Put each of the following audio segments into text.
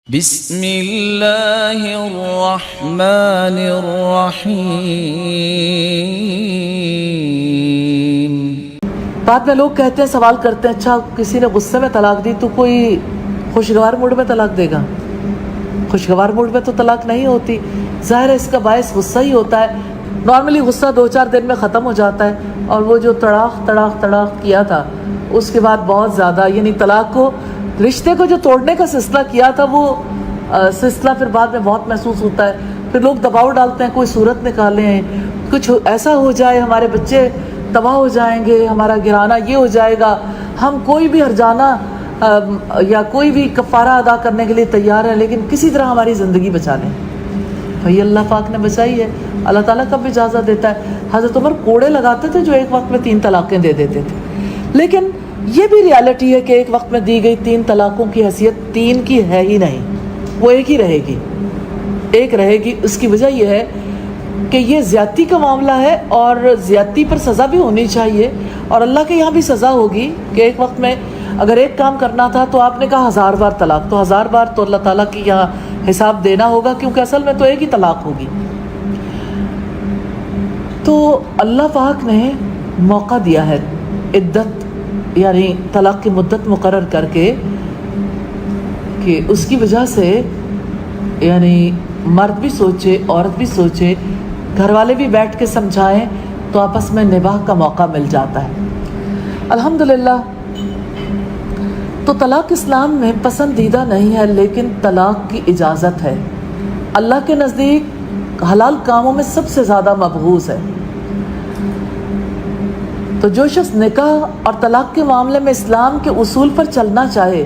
بسم اللہ الرحمن الرحیم۔ بعد میں لوگ کہتے ہیں، سوال کرتے ہیں، اچھا کسی نے غصے میں طلاق دی تو کوئی خوشگوار موڈ میں طلاق دے گا؟ خوشگوار موڈ میں تو طلاق نہیں ہوتی، ظاہر ہے اس کا باعث غصہ ہی ہوتا ہے۔ نارملی غصہ 2-4 دن میں ختم ہو جاتا ہے، اور وہ جو تڑاق کیا تھا اس کے بعد بہت زیادہ، یعنی طلاق کو، رشتے کو جو توڑنے کا سلسلہ کیا تھا، وہ سلسلہ پھر بعد میں بہت محسوس ہوتا ہے۔ پھر لوگ دباؤ ڈالتے ہیں، کوئی صورت نکالیں، کچھ ایسا ہو جائے، ہمارے بچے تباہ ہو جائیں گے، ہمارا گرانا یہ ہو جائے گا، ہم کوئی بھی ہرجانہ یا کوئی بھی کفارہ ادا کرنے کے لیے تیار ہے، لیکن کسی طرح ہماری زندگی بچا لیں۔ بھئی اللہ پاک نے بچائی ہے، اللہ تعالیٰ کب اجازت دیتا ہے۔ حضرت عمر کوڑے لگاتے تھے جو ایک وقت میں 3 طلاقیں دے دیتے تھے، لیکن یہ بھی ریالٹی ہے کہ ایک وقت میں دی گئی 3 طلاقوں کی حیثیت 3 کی ہے ہی نہیں، وہ ایک ہی رہے گی، ایک رہے گی۔ اس کی وجہ یہ ہے کہ یہ زیادتی کا معاملہ ہے، اور زیادتی پر سزا بھی ہونی چاہیے، اور اللہ کے یہاں بھی سزا ہوگی کہ ایک وقت میں اگر ایک کام کرنا تھا تو آپ نے کہا 1000 بار طلاق، تو 1000 بار تو اللہ تعالیٰ کی یہاں حساب دینا ہوگا، کیونکہ اصل میں تو ایک ہی طلاق ہوگی۔ تو اللہ پاک نے موقع دیا ہے، عدت یعنی طلاق کی مدت مقرر کر کے، کہ اس کی وجہ سے یعنی مرد بھی سوچے، عورت بھی سوچے، گھر والے بھی بیٹھ کے سمجھائیں، تو آپس میں نباہ کا موقع مل جاتا ہے۔ الحمدللہ۔ تو طلاق اسلام میں پسندیدہ نہیں ہے، لیکن طلاق کی اجازت ہے، اللہ کے نزدیک حلال کاموں میں سب سے زیادہ مبغوض ہے۔ تو جو شخص نکاح اور طلاق کے معاملے میں اسلام کے اصول پر چلنا چاہے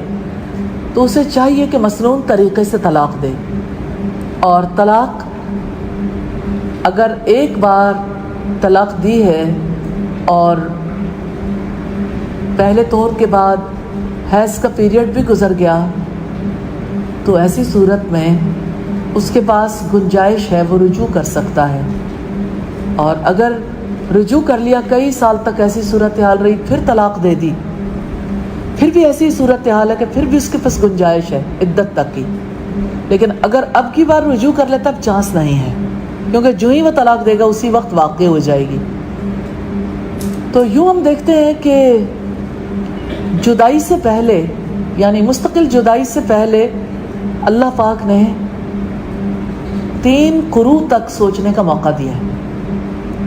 تو اسے چاہیے کہ مسنون طریقے سے طلاق دے، اور طلاق اگر ایک بار طلاق دی ہے اور پہلے طور کے بعد حیض کا پیریڈ بھی گزر گیا، تو ایسی صورت میں اس کے پاس گنجائش ہے، وہ رجوع کر سکتا ہے، اور اگر رجوع کر لیا، کئی سال تک ایسی صورتحال رہی، پھر طلاق دے دی، پھر بھی ایسی صورتحال ہے کہ پھر بھی اس کے پاس گنجائش ہے عدت تک کی، لیکن اگر اب کی بار رجوع کر لیتا، اب چانس نہیں ہے، کیونکہ جو ہی وہ طلاق دے گا اسی وقت واقع ہو جائے گی۔ تو یوں ہم دیکھتے ہیں کہ جدائی سے پہلے، یعنی مستقل جدائی سے پہلے، اللہ پاک نے 3 قروء تک سوچنے کا موقع دیا ہے،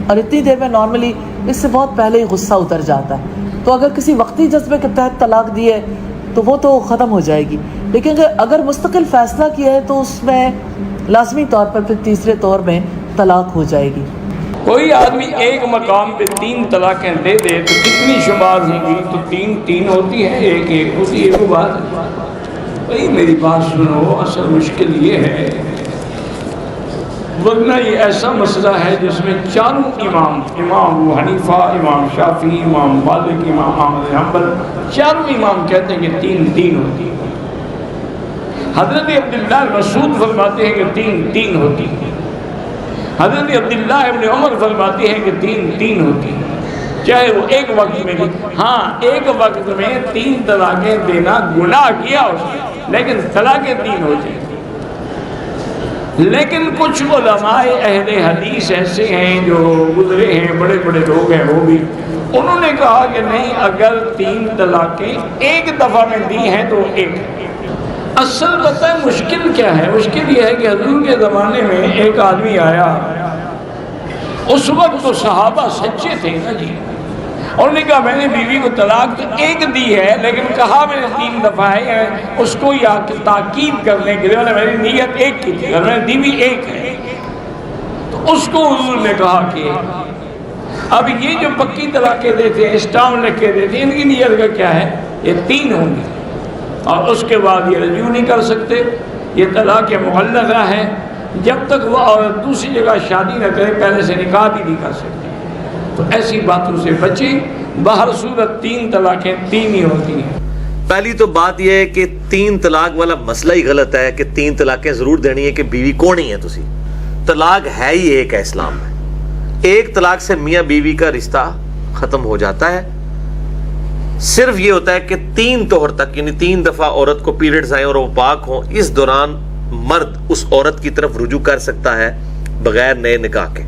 اور اتنی دیر میں نارملی اس سے بہت پہلے ہی غصہ اتر جاتا ہے۔ تو اگر کسی وقتی جذبے کے تحت طلاق دی ہے تو وہ تو ختم ہو جائے گی، لیکن اگر مستقل فیصلہ کیا ہے تو اس میں لازمی طور پر پھر تیسرے طور میں طلاق ہو جائے گی۔ کوئی آدمی ایک مقام پہ 3 طلاقیں دے دے تو کتنی شمار ہوں گی؟ تو 3 ہوتی ہے، ایک ہوتی ہے۔ وہ بات بھائی میری بات سنو، اصل مشکل یہ ہے، ورنہ یہ ایسا مسئلہ ہے جس میں 4 امام ابو حنیفہ، امام شافعی، امام مالک، امام احمد بن حنبل، 4 امام کہتے ہیں کہ 3 ہوتی ہے۔ حضرت عبداللہ مسعود فرماتے ہیں کہ 3 ہوتی ہے۔ حضرت عبداللہ ابن عمر فرماتے ہیں کہ 3 ہوتی ہے، چاہے وہ ایک وقت میں بھی۔ ہاں، ایک وقت میں 3 طلاقیں دینا گناہ کیا اس نے، لیکن طلاقیں 3 ہو جائیں۔ لیکن کچھ علماء اہل حدیث ایسے ہیں جو گزرے ہیں، بڑے بڑے لوگ ہیں، وہ بھی انہوں نے کہا کہ نہیں، اگر 3 طلاقیں ایک دفعہ میں دی ہیں تو ایک۔ اصل پتہ ہے مشکل کیا ہے؟ مشکل یہ ہے کہ حضور کے زمانے میں ایک آدمی آیا، اس وقت تو صحابہ سچے تھے نا جی، اور نے کہا میں نے بیوی کو طلاق تو ایک دی ہے، لیکن کہا میں نے 3 دفعہ ہے، اس کو یا تاکید کرنے کے لیے میری نیت ایک کی تھی، اور میں نے دی بھی ایک ہے۔ تو اس کو حضور نے کہا کہ اب یہ جو پکی طلاقیں دیتے ہیں، اسٹام لکھ کے دیتے ہیں، ان کی نیت کا کیا ہے؟ یہ 3 ہوں گی، اور اس کے بعد یہ رجوع نہیں کر سکتے، یہ طلاق معلقہ ہے، جب تک وہ عورت دوسری جگہ شادی نہ کرے پہلے سے نکاح بھی نہیں کر سکتی۔ تو ایسی باتوں سے بچیں، بہر صورت 3 طلاقیں 3 ہی ہوتی ہیں۔ پہلی تو بات یہ ہے کہ 3 طلاق والا مسئلہ ہی غلط ہے کہ 3 طلاقیں ضرور دینی ہے کہ بیوی کون ہی ہے تسی۔ طلاق ہے ہی ایک ہے اسلام میں، ایک طلاق سے میاں بیوی کا رشتہ ختم ہو جاتا ہے، صرف یہ ہوتا ہے کہ 3 طہر تک، یعنی 3 دفعہ عورت کو پیریڈز آئیں اور وہ پاک ہوں، اس دوران مرد اس عورت کی طرف رجوع کر سکتا ہے بغیر نئے نکاح کے.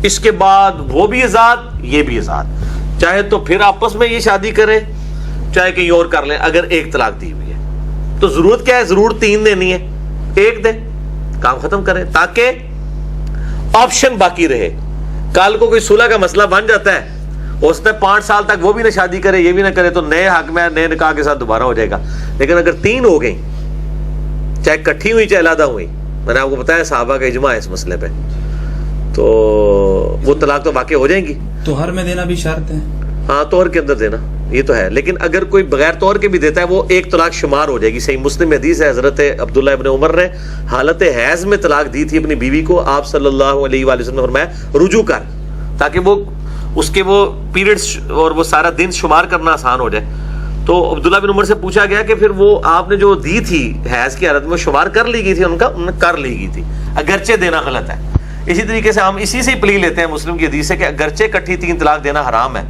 اس کے بعد وہ بھی آزاد، یہ بھی آزاد، چاہے تو پھر آپس میں یہ شادی کرے، چاہے کہیں اور کر لیں. اگر ایک طلاق دی ہوئی ہے تو ضرورت کیا ہے؟ ضرور 3 دینی ہے، 1 دے، کام ختم کریں تاکہ آپشن باقی رہے. کل کو کوئی صلح کا مسئلہ بن جاتا ہے، اس نے 5 سال تک وہ بھی نہ شادی کرے یہ بھی نہ کرے، تو نئے حق میں نئے نکاح کے ساتھ دوبارہ ہو جائے گا. لیکن اگر 3 ہو گئی، چاہے کٹھی ہوئی چاہے علیحدہ ہوئی، میں نے آپ کو بتایا صحابہ کا اجماع ہے اس مسئلے پہ، تو وہ طلاق تو واقع ہو جائیں گی. توہر میں دینا بھی شرط ہے؟ ہاں، توہر کے اندر دینا یہ تو ہے، لیکن اگر کوئی بغیر توہر کے بھی دیتا ہے وہ 1 طلاق شمار ہو جائے گی. صحیح مسلم حدیث ہے، حضرت عبداللہ ابن عمر نے حالت حیض میں طلاق دی تھی اپنی بیوی کو. آپ صلی اللہ علیہ وآلہ وسلم نے فرمایا رجوع کر، تاکہ وہ اس کے وہ پیریڈز اور وہ سارا دن شمار کرنا آسان ہو جائے. تو عبداللہ بن عمر سے پوچھا گیا کہ پھر وہ آپ نے جو دی تھی حیض کی حالت میں شمار کر لی گئی تھی؟ انہوں نے کر لی گئی تھی، اگرچہ دینا غلط ہے. اسی طریقے سے ہم اسی سے پلی لیتے ہیں مسلم کی حدیث سے کہ اگرچہ کٹھی 3 طلاق دینا حرام ہے،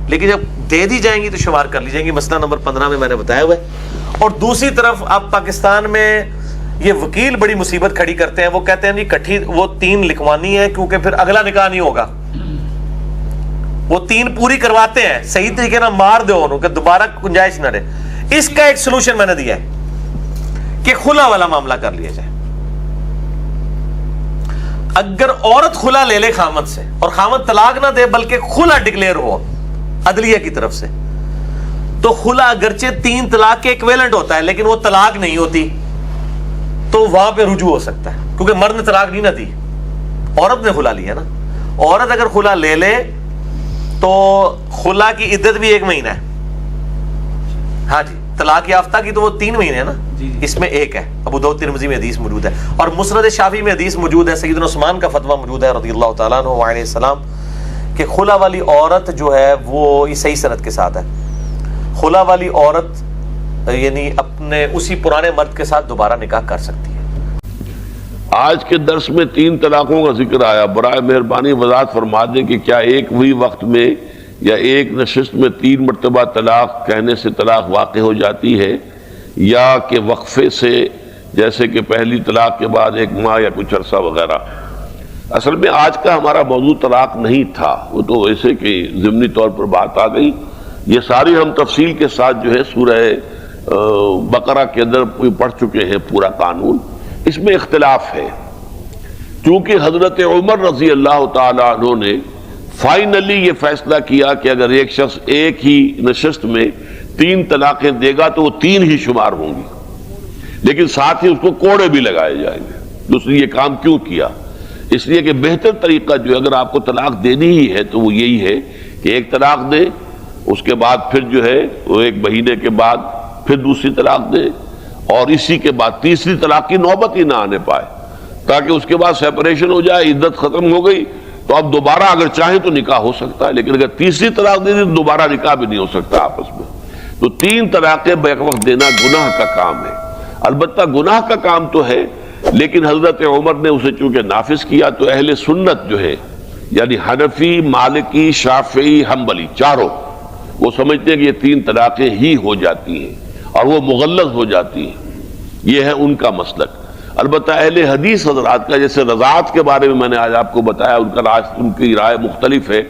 لیکن جب دے دی جائیں گی تو شمار کر لی جائیں گی. مسئلہ نمبر 15 میں نے بتایا ہوا ہے. اور دوسری طرف اب پاکستان میں یہ وکیل بڑی مصیبت کھڑی کرتے ہیں، وہ کہتے ہیں نہیں کٹھی وہ 3 لکھوانی ہے کیونکہ پھر اگلا نکاح نہیں ہوگا. وہ 3 پوری کرواتے ہیں صحیح طریقے نہ مار دو انہوں کہ دوبارہ گنجائش نہ رہے. اس کا ایک سلوشن میں نے دیا ہے کہ خلا والا معاملہ کر لیا جائے. اگر عورت خلا لے لے خامد سے اور خامد طلاق نہ دے بلکہ خلا ڈکلیئر ہو عدلیہ کی طرف سے، تو خلا اگرچہ 3 طلاق کے ایکویلنٹ ہوتا ہے لیکن وہ طلاق نہیں ہوتی، تو وہاں پہ رجوع ہو سکتا ہے کیونکہ مرد نے طلاق نہیں نہ دی، عورت نے خلا لیا نا. عورت اگر خلا لے لے تو خلا کی عدت بھی 1 مہینہ ہے. ہاں جی، طلاق یافتہ کی تو وہ 3 مہینے ہے نا، اس میں 1 ہے. ابو داؤد ترمذی میں حدیث موجود ہے اور مسند شافعی میں حدیث موجود ہے. سیدنا عثمان کا فتویٰ موجود ہے رضی اللہ تعالیٰ عنہ علیہ السلام کہ خلا والی عورت جو ہے وہ صحیح سند کے ساتھ ہے. خلا والی عورت یعنی اپنے اسی پرانے مرد کے ساتھ دوبارہ نکاح کر سکتی ہے. آج کے درس میں 3 طلاقوں کا ذکر آیا. برائے مہربانی وضاحت فرما دیں کہ کیا ایک وہی وقت میں یا ایک نشست میں 3 مرتبہ طلاق کہنے سے طلاق واقع ہو جاتی ہے، یا کہ وقفے سے، جیسے کہ پہلی طلاق کے بعد 1 ماہ یا کچھ عرصہ وغیرہ؟ اصل میں آج کا ہمارا موضوع طلاق نہیں تھا، وہ تو ایسے کہ ضمنی طور پر بات آ گئی. یہ ساری ہم تفصیل کے ساتھ جو ہے سورہ بقرہ کے اندر پڑھ چکے ہیں پورا قانون. اس میں اختلاف ہے، چونکہ حضرت عمر رضی اللہ تعالی عنہ نے فائنلی یہ فیصلہ کیا کہ اگر ایک شخص ایک ہی نشست میں 3 طلاقیں دے گا تو وہ 3 ہی شمار ہوں گی، لیکن ساتھ ہی اس کو کوڑے بھی لگائے جائیں گے. اس نے یہ کام کیوں کیا؟ اس لیے کہ بہتر طریقہ جو اگر آپ کو طلاق دینی ہی ہے تو وہ یہی ہے کہ 1 طلاق دے، اس کے بعد پھر جو ہے وہ 1 مہینے کے بعد پھر دوسری طلاق دے، اور اسی کے بعد تیسری طلاق کی نوبت ہی نہ آنے پائے، تاکہ اس کے بعد سیپریشن ہو جائے، عدت ختم ہو گئی تو اب دوبارہ اگر چاہیں تو نکاح ہو سکتا ہے. لیکن اگر تیسری طلاق دے دی تو دوبارہ نکاح بھی نہیں ہو سکتا آپس میں. تو 3 طلاقیں بیک وقت دینا گناہ کا کام ہے. البتہ گناہ کا کام تو ہے، لیکن حضرت عمر نے اسے چونکہ نافذ کیا تو اہل سنت جو ہے یعنی حنفی، مالکی، شافعی، حنبلی، چاروں وہ سمجھتے ہیں کہ یہ 3 طلاقیں ہی ہو جاتی ہیں اور وہ مغلظ ہو جاتی ہیں. یہ ہے ان کا مسلک. البتہ اہل حدیث حضرات کا، جیسے رضاعت کے بارے میں میں نے آج آپ کو بتایا، ان کی رائے مختلف ہے.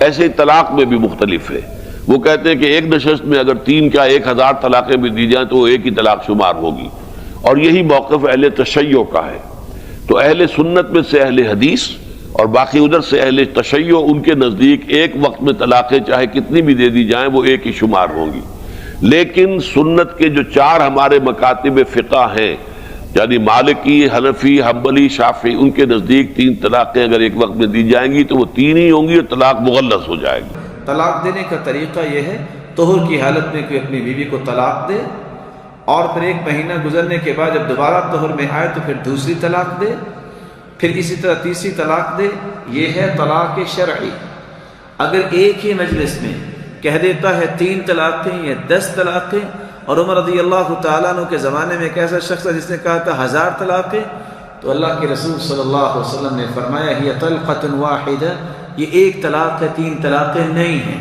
ایسے ہی طلاق میں بھی مختلف ہے. وہ کہتے ہیں کہ ایک نشست میں اگر 3 کیا 1000 طلاقیں بھی دی جائیں تو وہ 1 ہی طلاق شمار ہوگی، اور یہی موقف اہل تشیع کا ہے. تو اہل سنت میں سے اہل حدیث اور باقی ادھر سے اہل تشیع، ان کے نزدیک ایک وقت میں طلاقیں چاہے کتنی بھی دے دی جائیں وہ 1 ہی شمار ہوں گی. لیکن سنت کے جو 4 ہمارے مکاتب فقہ ہیں یعنی مالکی، حنفی، حنبلی، شافعی، ان کے نزدیک 3 طلاقیں اگر ایک وقت میں دی جائیں گی تو وہ 3 ہی ہوں گی اور طلاق مغلظ ہو جائے گی. طلاق دینے کا طریقہ یہ ہے، طہر کی حالت میں کوئی اپنی بیوی کو طلاق دے اور پھر 1 مہینہ گزرنے کے بعد جب دوبارہ طہر میں آئے تو پھر دوسری طلاق دے، پھر اسی طرح تیسری طلاق دے. یہ ہے طلاق شرعی. اگر ایک ہی مجلس میں کہہ دیتا ہے 3 طلاقیں یا 10 طلاقیں، اور عمر رضی اللہ تعالیٰ عنہ کے زمانے میں ایک ایسا شخص ہے جس نے کہا تھا 1000 طلاقیں، تو اللہ کے رسول صلی اللہ علیہ وسلم نے فرمایا ہی طلقۃ واحدہ، یہ 1 طلاق ہے، 3 طلاقیں نہیں ہیں.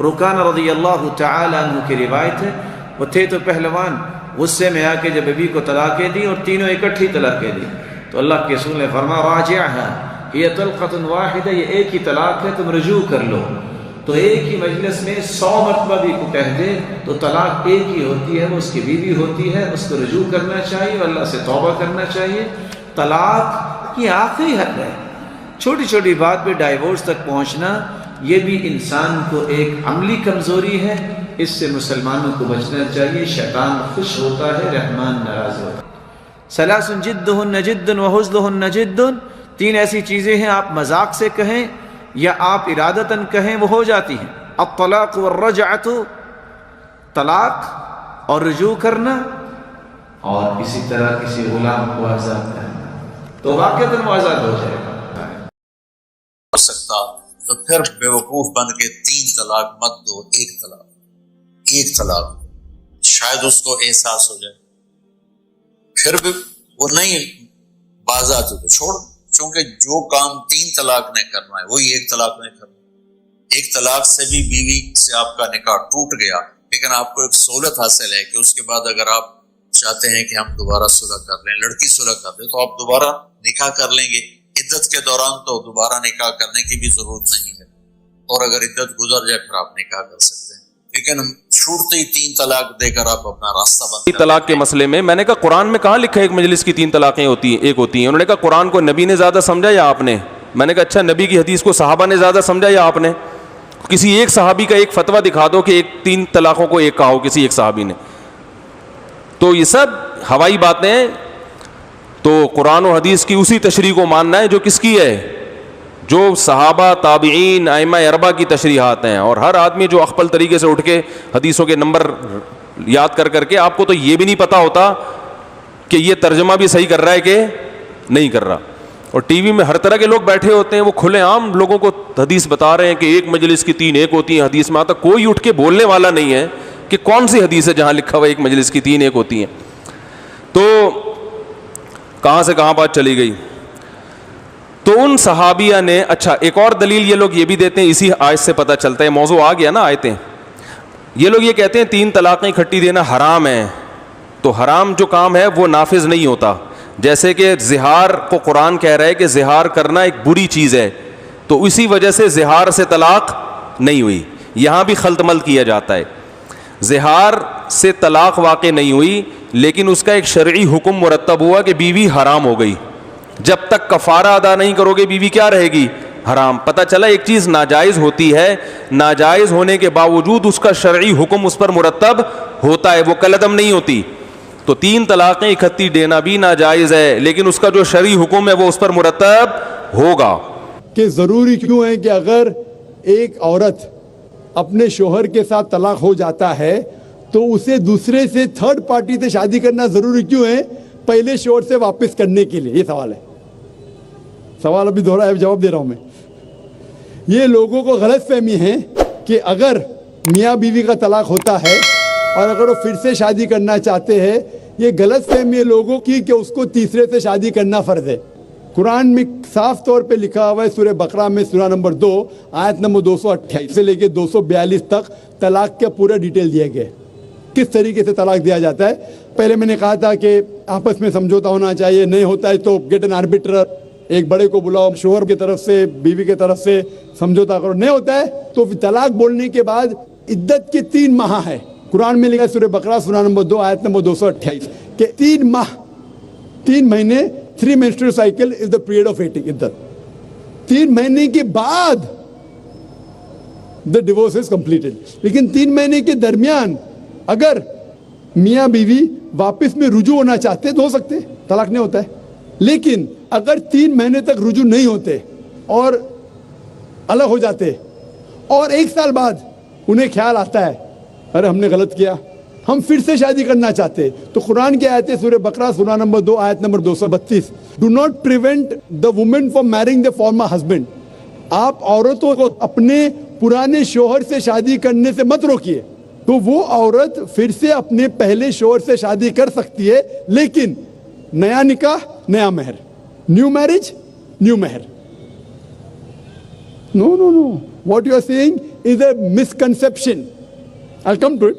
رکان رضی اللہ تعالی عنہ کی روایت ہے، وہ تھے تو پہلوان، غصے میں آ کے جب بیوی کو طلاقیں دی اور تینوں اکٹھی طلاقیں دی تو اللہ کے رسول نے فرمایا راجعھا یہ طلقۃ واحدہ، یہ ایک ہی طلاق ہے، تم رجوع کر لو۔ تو ایک ہی مجلس میں 100 مرتبہ بھی کو کہہ دے تو طلاق ایک ہی ہوتی ہے، وہ اس کی بیوی ہوتی ہے، اس کو رجوع کرنا چاہیے اور اللہ سے توبہ کرنا چاہیے۔ طلاق یہ آخری حد ہے، چھوٹی چھوٹی بات پہ ڈائیورس تک پہنچنا یہ بھی انسان کو ایک عملی کمزوری ہے، اس سے مسلمانوں کو بچنا چاہیے۔ شیطان خوش ہوتا ہے، رحمان ناراض ہوتا ہے۔ ثلاث جدہن جد وحزلہن جد، 3 ایسی چیزیں ہیں آپ مذاق سے کہیں یا آپ ارادتاً کہیں وہ ہو جاتی ہیں۔ الطلاق والرجعۃ، طلاق اور رجوع کرنا، اور اسی طرح کسی غلام کو آزاد کرنا، تو واقعتاً وہ آزاد ہو جائے گا۔ ہو سکتا تو پھر بے وقوف بن کے 3 طلاق مت دو، ایک طلاق شاید اس کو احساس ہو جائے، پھر بھی وہ نہیں بازات ہو چھوڑ، چونکہ جو کام 3 طلاق نے کرنا ہے وہی 1 طلاق نے کرنا۔ 1 طلاق سے بھی بیوی سے آپ کا نکاح ٹوٹ گیا، لیکن آپ کو ایک سہولت حاصل ہے کہ اس کے بعد اگر آپ چاہتے ہیں کہ ہم دوبارہ صلح کر لیں، لڑکی صلح کر لیں، تو آپ دوبارہ نکاح کر لیں گے۔ عدت کے دوران تو دوبارہ نکاح کرنے کی بھی ضرورت نہیں ہے، اور اگر عدت گزر جائے پھر آپ نکاح کر سکتے ہیں، لیکن چھوٹتے ہی 3 طلاق دے کر آپ اپنا راستہ بند طلاق کے مسئلے میں نے کہا قرآن میں کہاں لکھا ہے ایک مجلس کی 3 طلاقیں ہوتی ہیں، ایک ہوتی ہیں؟ انہوں نے کہا قرآن کو نبی نے زیادہ سمجھا یا آپ نے؟ میں نے کہا اچھا، نبی کی حدیث کو صحابہ نے زیادہ سمجھا یا آپ نے؟ کسی ایک صحابی کا ایک فتویٰ دکھا دو کہ 3 طلاقوں کو ایک کہا ہو کسی ایک صحابی نے۔ تو یہ سب ہوائی باتیں ہیں۔ تو قرآن و حدیث کی اسی تشریح کو ماننا ہے جو کس کی ہے، جو صحابہ، تابعین، ائمہ اربعہ کی تشریحات ہیں۔ اور ہر آدمی جو اخپل طریقے سے اٹھ کے حدیثوں کے نمبر یاد کر کے، آپ کو تو یہ بھی نہیں پتا ہوتا کہ یہ ترجمہ بھی صحیح کر رہا ہے کہ نہیں کر رہا۔ اور ٹی وی میں ہر طرح کے لوگ بیٹھے ہوتے ہیں، وہ کھلے عام لوگوں کو حدیث بتا رہے ہیں کہ ایک مجلس کی 3 ایک ہوتی ہیں۔ حدیث میں آتا کوئی اٹھ کے بولنے والا نہیں ہے کہ کون سی حدیث ہے جہاں لکھا ہوا ایک مجلس کی 3 ایک ہوتی ہیں۔ تو کہاں سے کہاں بات چلی گئی؟ تو ان صحابیہ نے، اچھا ایک اور دلیل یہ لوگ یہ بھی دیتے ہیں، اسی آیت سے پتہ چلتا ہے، موضوع آ گیا نا آیتیں۔ یہ لوگ یہ کہتے ہیں 3 طلاقیں اکٹھی دینا حرام ہے، تو حرام جو کام ہے وہ نافذ نہیں ہوتا۔ جیسے کہ زہار کو قرآن کہہ رہا ہے کہ زہار کرنا ایک بری چیز ہے، تو اسی وجہ سے زہار سے طلاق نہیں ہوئی۔ یہاں بھی خلط ملط کیا جاتا ہے، زہار سے طلاق واقع نہیں ہوئی، لیکن اس کا ایک شرعی حکم مرتب ہوا کہ بیوی حرام ہو گئی۔ جب تک کفارہ ادا نہیں کرو گے بیوی کیا رہے گی؟ حرام۔ پتہ چلا ایک چیز ناجائز ہوتی ہے، ناجائز ہونے کے باوجود اس کا شرعی حکم اس پر مرتب ہوتا ہے، وہ کالعدم نہیں ہوتی۔ تو 3 طلاقیں اکٹھی دینا بھی ناجائز ہے، لیکن اس کا جو شرعی حکم ہے وہ اس پر مرتب ہوگا۔ کہ ضروری کیوں ہے کہ اگر ایک عورت اپنے شوہر کے ساتھ طلاق ہو جاتا ہے تو اسے دوسرے سے، 3rd پارٹی سے شادی کرنا ضروری کیوں ہے؟ پہلے شوہر سے واپس کرنے کے لیے۔ یہ سوال ہے، سوال ابھی دوہرا ہے، جواب دے رہا ہوں میں۔ یہ لوگوں کو غلط فہمی ہے کہ اگر میاں بیوی کا طلاق ہوتا ہے اور اگر وہ پھر سے شادی کرنا چاہتے ہیں، یہ غلط فہمی ہے لوگوں کی کہ اس کو تیسرے سے شادی کرنا فرض ہے۔ قرآن میں صاف طور پہ لکھا ہوا ہے، سورہ بقرہ میں سورہ نمبر 2 آیت نمبر 228 سے لے کے 242 تک طلاق کا پورا ڈیٹیل دیا گیا ہے، کس طریقے سے طلاق دیا جاتا ہے۔ پہلے میں نے کہا تھا کہ آپس میں سمجھوتا ہونا چاہیے، نہیں ہوتا ہے تو گیٹ این آربیٹر، ایک بڑے کو بلاؤ، شوہر کی طرف سے بیوی کی طرف سے سمجھوتا کرو، نہیں ہوتا ہے تو طلاق بولنے کے بعد عدت کے 3 ماہ ہے۔ قرآن میں لکھا ہے سورہ بقرہ سورہ نمبر 2 آیت نمبر 228 کہ 3 ماہ، 3 مہینے، 3 menstrual cycle is the period of waiting عدت۔ 3 مہینے کے بعد the divorce is completed۔ لیکن 3 مہینے کے درمیان اگر میاں بیوی واپس میں رجوع ہونا چاہتے تو ہو سکتے، طلاق نہیں ہوتا ہے۔ لیکن اگر 3 مہینے تک رجوع نہیں ہوتے اور الگ ہو جاتے اور 1 سال بعد انہیں خیال آتا ہے ارے ہم نے غلط کیا، ہم پھر سے شادی کرنا چاہتے، تو قرآن کی آیت ہے سورہ بقرہ سورہ نمبر 2 آیت نمبر 232، do not prevent the woman from marrying the former husband. آپ عورتوں کو اپنے پرانے شوہر سے شادی کرنے سے مت روکیے، تو وہ عورت پھر سے اپنے پہلے شوہر سے شادی کر سکتی ہے، لیکن نیا نکاح نیا مہر، نیو میرج نیو مہر۔ No no no, what you are seeing is a misconception. I'll come to it.